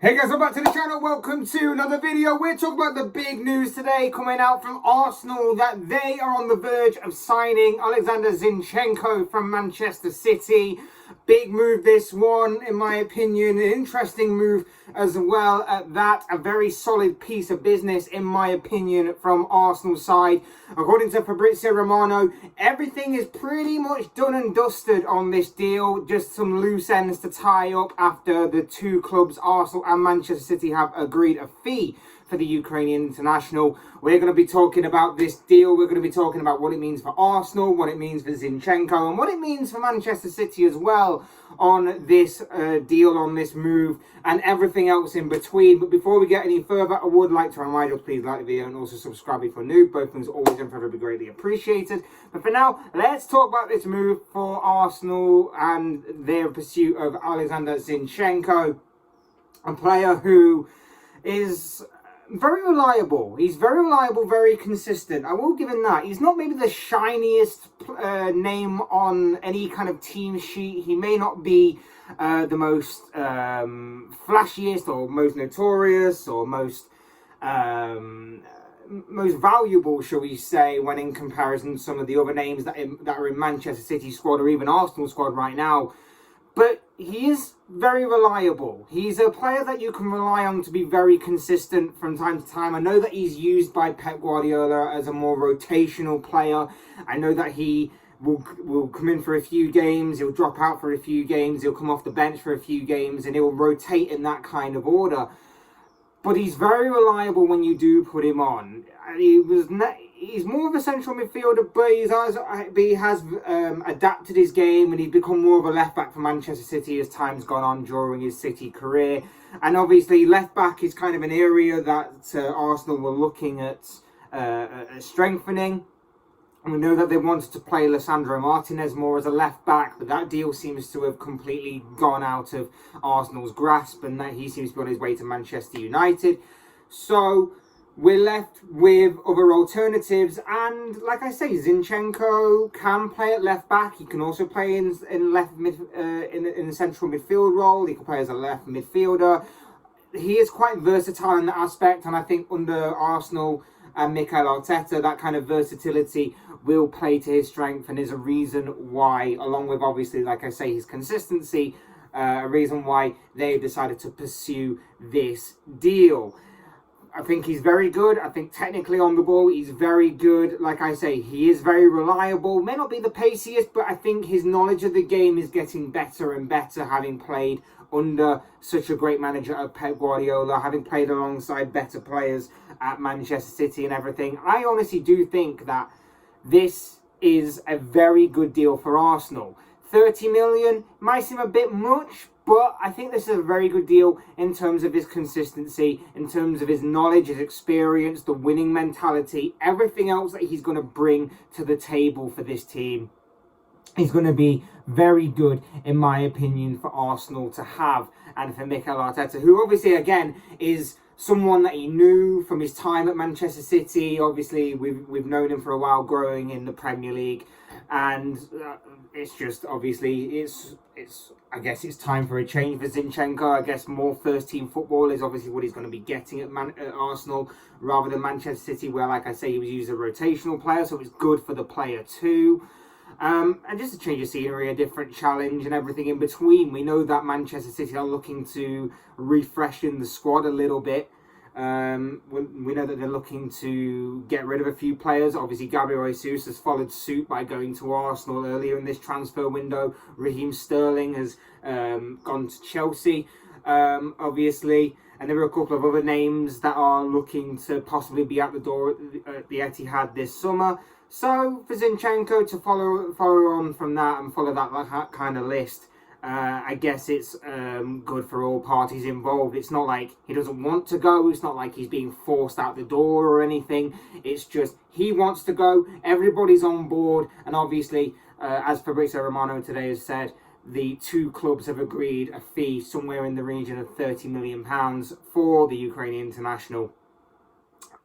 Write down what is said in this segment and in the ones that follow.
Hey guys, welcome back to the channel. Welcome to another video. We're talking about the big news today coming out from Arsenal that they are on the verge of signing Oleksandr Zinchenko from Manchester City. Big move this one, in my opinion. An interesting move as well at that. A very solid piece of business, in my opinion, from Arsenal's side. According to Fabrizio Romano, everything is pretty much done and dusted on this deal. Just some loose ends to tie up after the two clubs, Arsenal and Manchester City, have agreed a fee for the Ukrainian international. We're going to be talking about this deal. We're going to be talking about what it means for Arsenal, what it means for Zinchenko, and what it means for Manchester City as well on this deal, on this move, and everything else in between. But before we get any further, I would like to remind you to please like the video and also subscribe if you're new. Both things always and forever be greatly appreciated. But for now, let's talk about this move for Arsenal and their pursuit of Oleksandr Zinchenko, a player who is very reliable. He's very reliable, very consistent. I will give him that. He's not maybe the shiniest name on any kind of team sheet. He may not be the most flashiest or most notorious or most valuable, shall we say, when in comparison to some of the other names that are in Manchester City squad or even Arsenal squad right now. But he is very reliable. He's a player that you can rely on to be very consistent from time to time. I know that he's used by Pep Guardiola as a more rotational player. I know that he will come in for a few games, he'll drop out for a few games, he'll come off the bench for a few games, and he'll rotate in that kind of order. But he's very reliable when you do put him on. He's more of a central midfielder, but he has adapted his game, and he's become more of a left-back for Manchester City as time's gone on during his City career. And obviously left-back is kind of an area that Arsenal were looking at strengthening. And we know that they wanted to play Lisandro Martinez more as a left-back, but that deal seems to have completely gone out of Arsenal's grasp, and that he seems to be on his way to Manchester United. So we're left with other alternatives, and like I say, Zinchenko can play at left-back. He can also play in left mid, in the central midfield role. He can play as a left midfielder. He is quite versatile in that aspect, and I think under Arsenal and Mikel Arteta, that kind of versatility will play to his strength, and is a reason why, along with obviously, like I say, his consistency, a reason why they've decided to pursue this deal. I think he's very good. I think technically on the ball, he's very good. Like I say, he is very reliable. May not be the paciest, but I think his knowledge of the game is getting better and better, having played under such a great manager of Pep Guardiola, having played alongside better players at Manchester City and everything. I honestly do think that this is a very good deal for Arsenal. 30 million might seem a bit much, but I think this is a very good deal in terms of his consistency, in terms of his knowledge, his experience, the winning mentality, everything else that he's going to bring to the table for this team. He's going to be very good, in my opinion, for Arsenal to have, and for Mikel Arteta, who obviously, again, is someone that he knew from his time at Manchester City. Obviously, we've known him for a while, growing in the Premier League, and it's just obviously I guess it's time for a change for Zinchenko. I guess more first team football is obviously what he's going to be getting at Arsenal, rather than Manchester City, where, like I say, he was used as a rotational player, so it's good for the player too. And just a change of scenery, a different challenge, and everything in between. We know that Manchester City are looking to refreshen the squad a little bit. We know that they're looking to get rid of a few players. Obviously, Gabriel Jesus has followed suit by going to Arsenal earlier in this transfer window. Raheem Sterling has gone to Chelsea, obviously. And there are a couple of other names that are looking to possibly be at the door at the Etihad this summer. So for Zinchenko to follow on from that and follow that kind of list, I guess it's good for all parties involved. It's not like he doesn't want to go. It's not like he's being forced out the door or anything. It's just he wants to go. Everybody's on board. And obviously, as Fabrizio Romano today has said, the two clubs have agreed a fee somewhere in the region of £30 million for the Ukrainian international.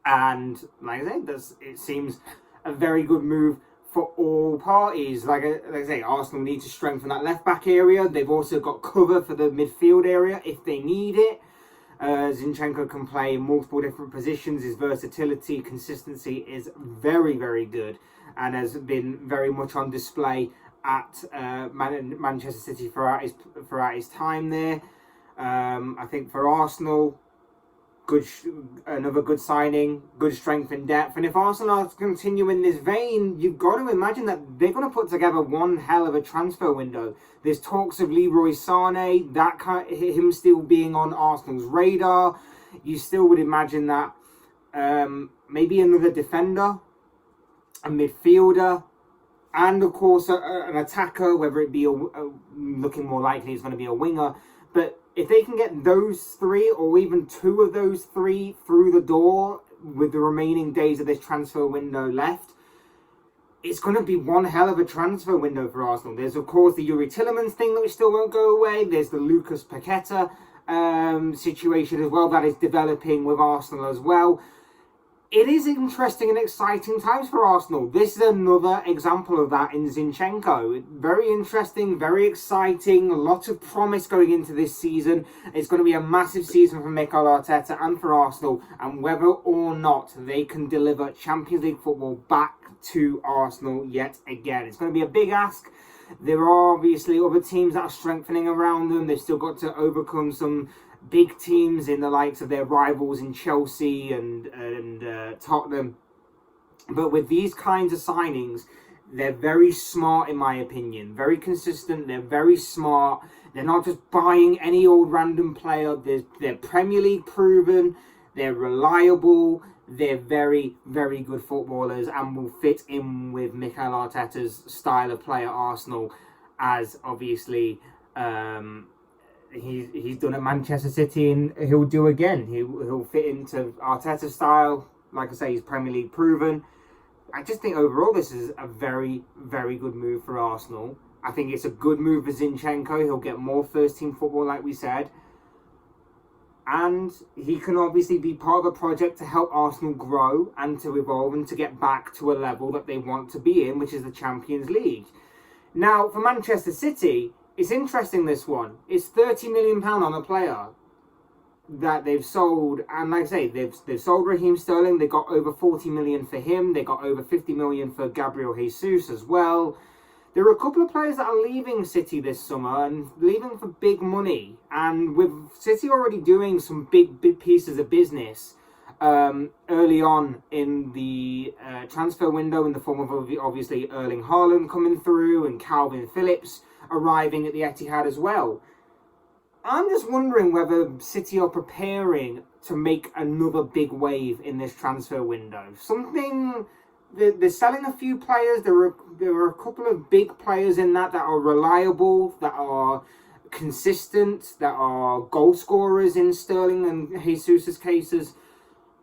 And like I said, it seems a very good move for all parties. Like I say, Arsenal need to strengthen that left-back area. They've also got cover for the midfield area if they need it. Zinchenko can play in multiple different positions. His versatility, consistency is very, very good and has been very much on display at Manchester City throughout his time there. I think for Arsenal, another good signing, good strength and depth. And if Arsenal are to continue in this vein, you've got to imagine that they're going to put together one hell of a transfer window. There's talks of Leroy Sané, him still being on Arsenal's radar. You still would imagine that maybe another defender, a midfielder, and of course an attacker, whether it be looking more likely it's going to be a winger. But if they can get those three or even two of those three through the door with the remaining days of this transfer window left, it's going to be one hell of a transfer window for Arsenal. There's, of course, the Yuri Tillemans thing that still won't go away. There's the Lucas Paqueta situation as well that is developing with Arsenal as well. It is interesting and exciting times for Arsenal. This is another example of that in Zinchenko. Very interesting, very exciting, a lot of promise going into this season. It's going to be a massive season for Mikel Arteta and for Arsenal, and whether or not they can deliver Champions League football back to Arsenal yet again. It's going to be a big ask. There are obviously other teams that are strengthening around them. They've still got to overcome some big teams in the likes of their rivals in Chelsea and Tottenham. But with these kinds of signings, they're very smart in my opinion. Very consistent. They're very smart. They're not just buying any old random player. They're Premier League proven. They're reliable. They're very, very good footballers and will fit in with Mikel Arteta's style of play at Arsenal, as obviously he's done at Manchester City and he'll do again. He'll fit into Arteta's style. Like I say, he's Premier League proven. I just think overall this is a very, very good move for Arsenal. I think it's a good move for Zinchenko. He'll get more first team football, like we said. And he can obviously be part of a project to help Arsenal grow and to evolve and to get back to a level that they want to be in, which is the Champions League. Now, for Manchester City, it's interesting, this one. It's £30 million on a player that they've sold. And like I say, they've sold Raheem Sterling. They got over 40 million for him. They got over 50 million for Gabriel Jesus as well. There are a couple of players that are leaving City this summer and leaving for big money. And with City already doing some big pieces of business early on in the transfer window, in the form of obviously Erling Haaland coming through and Calvin Phillips arriving at the Etihad as well. I'm just wondering whether City are preparing to make another big wave in this transfer window. They're selling a few players. There are a couple of big players in that are reliable, that are consistent, that are goal scorers in Sterling and Jesus' cases.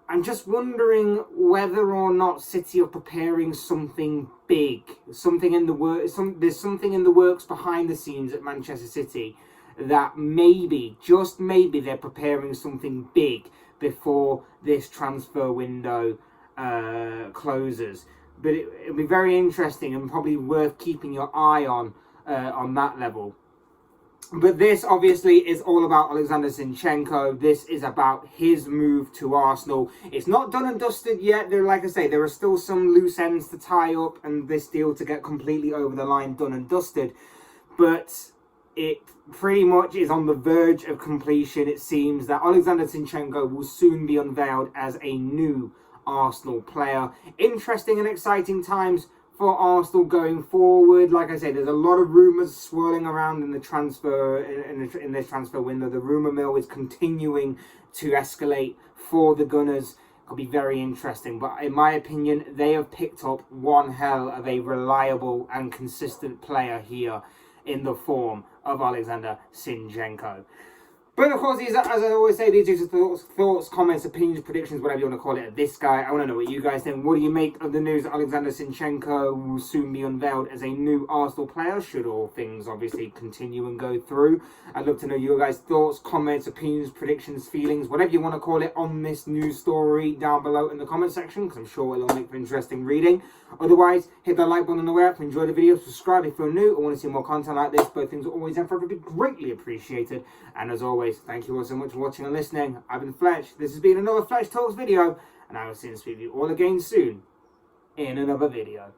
I'm just wondering whether or not City are preparing something big, something in the works. There's something in the works behind the scenes at Manchester City that maybe, just maybe, they're preparing something big before this transfer window closes. But it'll be very interesting and probably worth keeping your eye on that level. But this obviously is all about Oleksandr Zinchenko. This is about his move to Arsenal. It's not done and dusted yet. Like I say, there are still some loose ends to tie up and this deal to get completely over the line, done and dusted. But it pretty much is on the verge of completion. It seems that Oleksandr Zinchenko will soon be unveiled as a new Arsenal player. Interesting and exciting times for Arsenal going forward. Like I said, there's a lot of rumours swirling around in the transfer in this transfer window. The rumour mill is continuing to escalate for the Gunners. It'll be very interesting. But in my opinion, they have picked up one hell of a reliable and consistent player here in the form of Oleksandr Zinchenko. But of course, as I always say, these are just thoughts, comments, opinions, predictions, whatever you want to call it, of this guy. I want to know what you guys think. What do you make of the news that Oleksandr Zinchenko will soon be unveiled as a new Arsenal player, should all things obviously continue and go through? I'd love to know your guys' thoughts, comments, opinions, predictions, feelings, whatever you want to call it, on this news story down below in the comment section, because I'm sure it'll make for interesting reading. Otherwise, hit that like button on the way up, enjoy the video, subscribe if you're new or want to see more content like this. Both things are always and forever be greatly appreciated. And as always, always, thank you all so much for watching and listening. I've been Fletch. This has been another Fletch Talks video, and I will see you all again soon in another video.